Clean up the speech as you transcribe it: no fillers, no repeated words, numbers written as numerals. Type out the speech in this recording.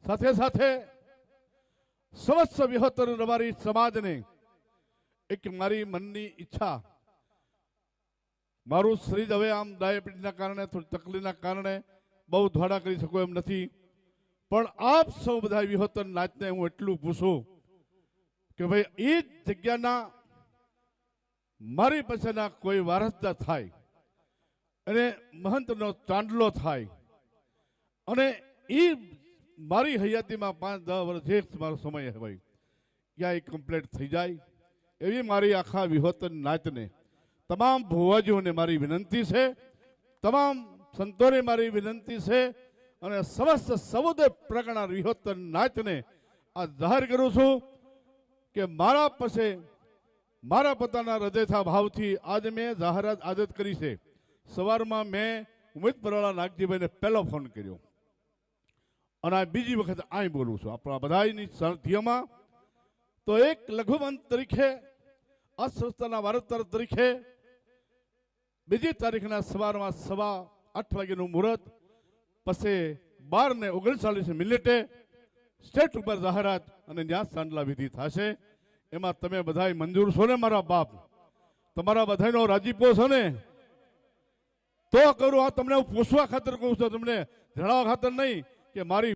સાથે સાથે સમસ્ત વિહોતર રબારી સમાજને એક મારી મનની ઈચ્છા, મારું શરીર હવે આમ ડાયાબિટીસના કારણે થોડી તકલીફના કારણે બહુ ધોડા કરી શકું એમ નથી, પણ આપ સૌ બધા વિહોતર નાચને હું એટલું પૂછું કે ભાઈ એ જ જગ્યાના મારી પાસેના કોઈ વારસદાર થાય અને મહંતનો ચાંદલો થાય અને એ મારી હયાતીમાં 5-10 વર્ષ જે મારો સમય હોય ત્યાં એ કમ્પ્લીટ થઈ જાય એવી મારી આખા વિહોતર નાચને તમામ ભુવાજીઓને મારી વિનંતી છે, તમામ સંતોને મારી વિનંતી છે અને સમસ્ત સમુદાય પ્રકારના વિહોતર નાચને આ જાહેર કરું છું કે મારા પાસે મારા પોતાના હૃદયના ભાવથી આજે મેં જાહેરાત આદત કરી છે. સવારમાં મેં ઉમેદ પરવાળા નાગજીભાઈને પહેલો ફોન કર્યો અને આ બીજી વખત અહીં બોલું છું આપણા બધાની સાનિધ્યમાં. તો એક લઘુમંત તરીકે આ સંસ્થાના વારસદાર તરીકે બીજી તારીખના સવારમાં 8:15 વાગ્યાનું મુહૂર્ત, પછી 12:39 સ્ટેટ ઉપર જાહેરાત અને ત્યાં સાંડલા વિધિ થશે. એમાં તમે બધા મંજૂર છો ને મારા બાપ? તમારા બધાનો રાજીપો છે ને? તો કરું. આ તમને હું પૂછવા ખાતર કહું છું, તમને જણાવવા ખાતર નહીં કે મારી